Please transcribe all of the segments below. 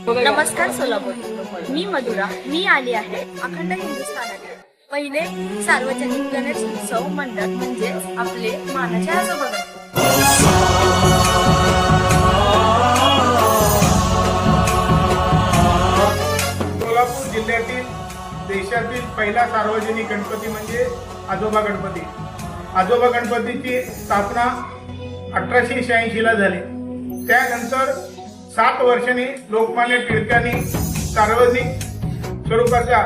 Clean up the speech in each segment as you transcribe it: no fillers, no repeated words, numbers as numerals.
नमस्कार सोलापूर, मी मधुरा. मी आली आहे अखंड हिंदुस्थानातील पहिले सार्वजनिक गणेश उत्सव मंडळ म्हणजे आपले मानाचे आजोबा गणपती. सोलापूर जिल्ह्यातील देशातील पहिला सार्वजनिक गणपती म्हणजे आजोबा गणपती. आजोबा गणपतीची स्थापना 1886 ला झाली. त्यानंतर 7 वर्षांनी लोकमान्य टिळकांनी सार्वजनिक स्वरूपाच्या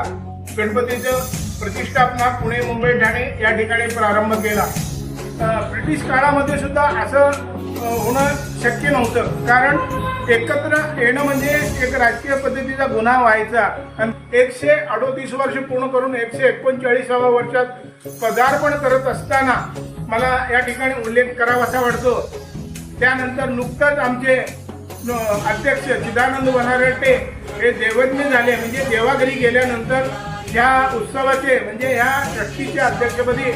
गणपतीचं प्रतिष्ठापना पुणे, मुंबई, ठाणे या ठिकाणी प्रारंभ केला. ब्रिटिश काळामध्ये सुद्धा असं होणं शक्य नव्हतं, कारण एकत्र येणं म्हणजे एक राजकीय पद्धतीचा गुन्हा व्हायचा. आणि 138 वर्ष पूर्ण करून 139व्या वर्षात पदार्पण करत असताना मला या ठिकाणी उल्लेख करावासा वाटतो. त्यानंतर नुकताच आमचे अध्यक्ष चिदानंद वनारटे हे देवज्ञ झाले. म्हणजे देवाघरी गेल्यानंतर या उत्सवाचे म्हणजे ह्या ट्रस्टीच्या अध्यक्षपदी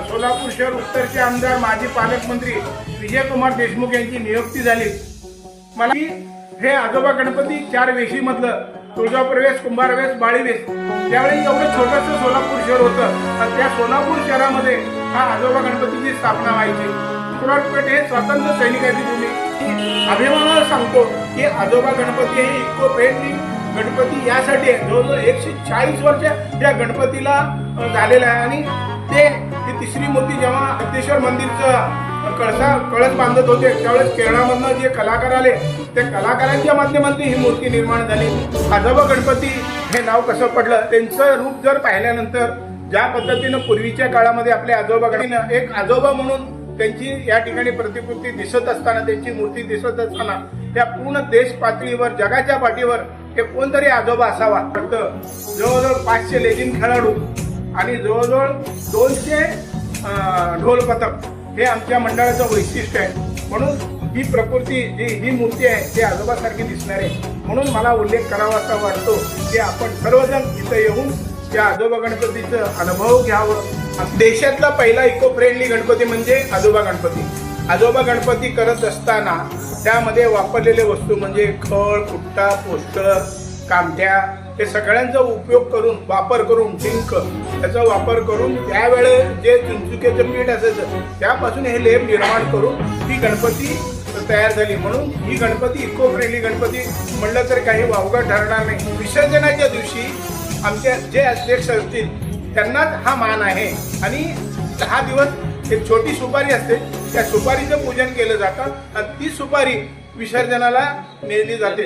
सोलापूर शहर उत्तरचे आमदार माजी पालकमंत्री विजयकुमार देशमुख यांची नियुक्ती झाली. मला हे आजोबा गणपती 4 वेशीमधलं तुळजापूर वेस, कुंभार वेस, बाळी वेस, त्यावेळी एवढं छोटंसं सोलापूर शहर होतं. आणि त्या सोलापूर शहरामध्ये हा आजोबा गणपतीची स्थापना व्हायची. कुराडपेठ हे स्वातंत्र्य सैनिकाची भूमी. अभिमानानं सांगतो की आजोबा गणपती हे इको फ्रेंडली गणपती यासाठी आहे. जवळजवळ 140 वर्ष या गणपतीला झालेलं आहे. आणि ते ही तिसरी मूर्ती जेव्हा सिद्धेश्वर मंदिरचं कळस बांधत होते त्यावेळेस केरळामधनं जे कलाकार आले त्या कलाकारांच्या माध्यमातून ही मूर्ती निर्माण झाली. आजोबा गणपती हे नाव कसं पडलं, त्यांचं रूप जर पाहिल्यानंतर ज्या पद्धतीनं पूर्वीच्या काळामध्ये आपले आजोबा गणपती एक आजोबा म्हणून त्यांची या ठिकाणी प्रतिकृती दिसत असताना, त्यांची मूर्ती दिसत असताना त्या पूर्ण देश पातळीवर जगाच्या पाठीवर हे कोणतरी आजोबा असावा. फक्त जवळजवळ 500 लेझिम खेळाडू आणि जवळजवळ 200 ढोल पथक हे आमच्या मंडळाचं वैशिष्ट्य आहे. म्हणून ही प्रकृती ही मूर्ती आहे ती आजोबासारखी दिसणार आहे. म्हणून मला उल्लेख करावा असा वाटतो की आपण सर्वजण इथं येऊन त्या आजोबा गणपतीचं अनुभव घ्यावं. देशातला पहिला इको फ्रेंडली गणपती म्हणजे आजोबा गणपती. आजोबा गणपती करत असताना त्यामध्ये वापरलेले वस्तू म्हणजे खळ, पुट्टा, पोस्टर, कामठ्या हे सगळ्यांचा उपयोग करून वापर करून डिंक याचा वापर करून त्यावेळेस जे चुंचुक्याचं पीठ असायचं त्यापासून हे लेप निर्माण करून ही गणपती तयार झाली. म्हणून ही गणपती इको फ्रेंडली गणपती म्हणलं तर काही वावगं ठरणार नाही. विसर्जनाच्या दिवशी आमचे जे अध्यक्ष असतील त्यांनाच हा मान आहे. आणि 10 दिवस एक छोटी सुपारी असते, त्या सुपारीचं पूजन केलं जातं आणि ती सुपारी विसर्जनाला नेली जाते.